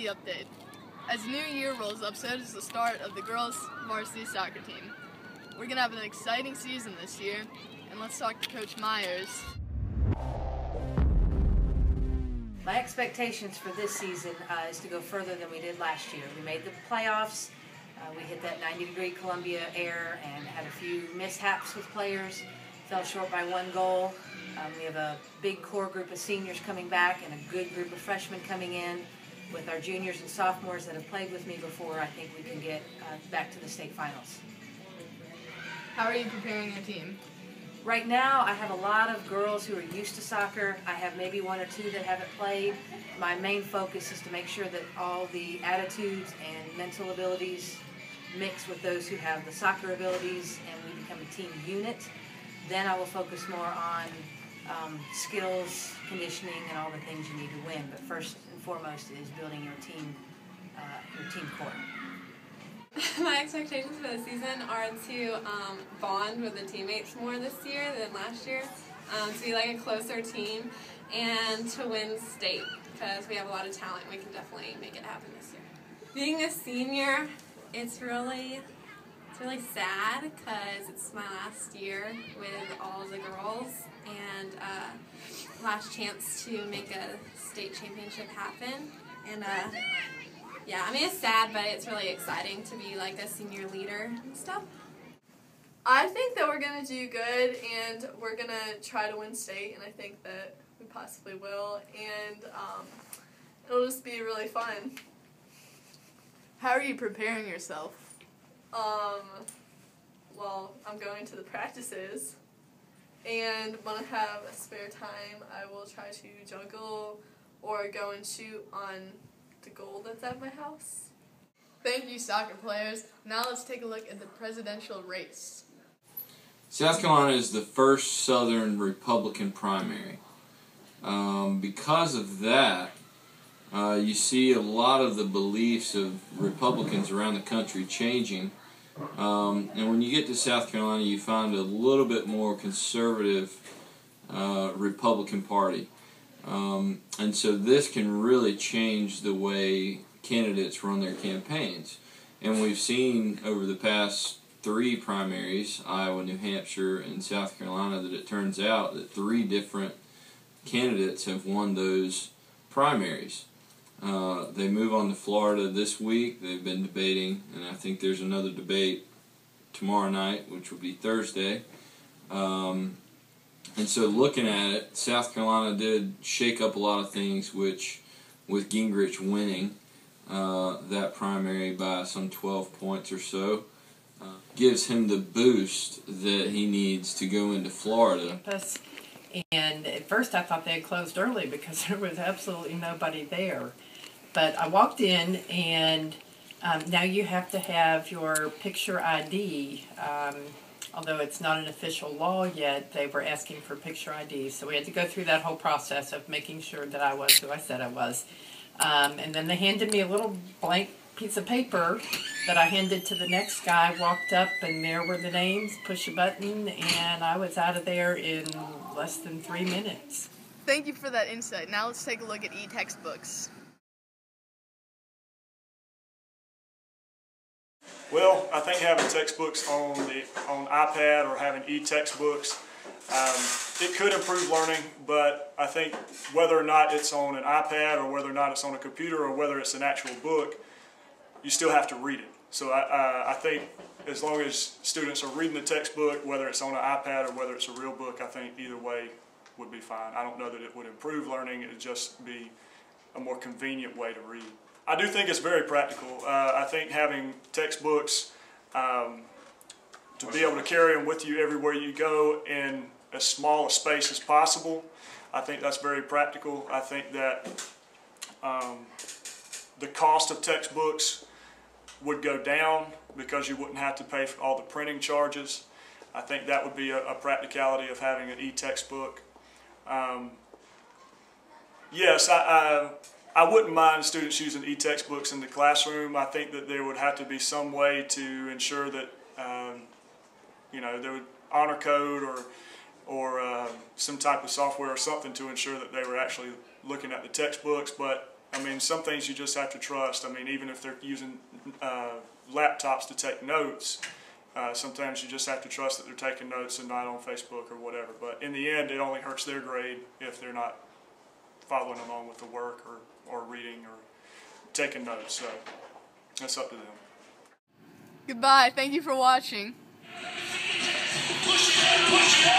Varsity Update. As the new year rolls up, so does the start of the girls' varsity soccer team. We're going to have an exciting season this year, and let's talk to Coach Myers. My expectations for this season is to go further than we did last year. We made the playoffs. We hit that 90-degree Columbia air and had a few mishaps with players. Fell short by 1 goal. We have a big core group of seniors coming back and a good group of freshmen coming in. With our juniors and sophomores that have played with me before, I think we can get back to the state finals. How are you preparing your team? Right now, I have a lot of girls who are used to soccer. I have maybe 1 or 2 that haven't played. My main focus is to make sure that all the attitudes and mental abilities mix with those who have the soccer abilities, and we become a team unit. Then I will focus more on skills, conditioning, and all the things you need to win. But first and foremost is building your team core. My expectations for the season are to bond with the teammates more this year than last year, to be like a closer team, and to win state because we have a lot of talent. We can definitely make it happen this year. Being a senior, it's really sad because it's my last year with all of the girls and last chance to make a state championship happen. And yeah, I mean it's sad, but it's really exciting to be like a senior leader and stuff. I think that we're going to do good, and we're going to try to win state, and I think that we possibly will, and it'll just be really fun. How are you preparing yourself? Well, I'm going to the practices, and when I have a spare time, I will try to juggle or go and shoot on the goal that's at my house. Thank you, soccer players. Now let's take a look at the presidential race. South Carolina is the first Southern Republican primary. Because of that, you see a lot of the beliefs of Republicans around the country changing. And when you get to South Carolina, you find a little bit more conservative Republican Party. And so this can really change the way candidates run their campaigns. And we've seen over the past 3 primaries, Iowa, New Hampshire, and South Carolina, that it turns out that 3 different candidates have won those primaries. They move on to Florida this week. They've been debating, and I think there's another debate tomorrow night, which will be Thursday. And so looking at it, South Carolina did shake up a lot of things, which with Gingrich winning that primary by some 12 points or so, gives him the boost that he needs to go into Florida. And at first I thought they had closed early because there was absolutely nobody there. But I walked in, and now you have to have your picture ID. Although it's not an official law yet, they were asking for picture ID. So we had to go through that whole process of making sure that I was who I said I was. And then they handed me a little blank piece of paper that I handed to the next guy, walked up, and there were the names, push a button, and I was out of there in less than 3 minutes. Thank you for that insight. Now let's take a look at e-textbooks. Well, I think having textbooks on iPad or having e-textbooks, it could improve learning, but I think whether or not it's on an iPad or whether or not it's on a computer or whether it's an actual book, you still have to read it. So I think as long as students are reading the textbook, whether it's on an iPad or whether it's a real book, I think either way would be fine. I don't know that it would improve learning. It would just be a more convenient way to read. I do think it's very practical. I think having textbooks to be able to carry them with you everywhere you go in as small a space as possible, I think that's very practical. I think that the cost of textbooks would go down because you wouldn't have to pay for all the printing charges. I think that would be a practicality of having an e-textbook. Yes, I wouldn't mind students using e-textbooks in the classroom. I think that there would have to be some way to ensure that there would honor code or some type of software or something to ensure that they were actually looking at the textbooks. But I mean, some things you just have to trust. I mean, even if they're using laptops to take notes, sometimes you just have to trust that they're taking notes and not on Facebook or whatever. But in the end, it only hurts their grade if they're not following along with the work or reading or taking notes. So that's up to them. Goodbye. Thank you for watching. Push it, push it,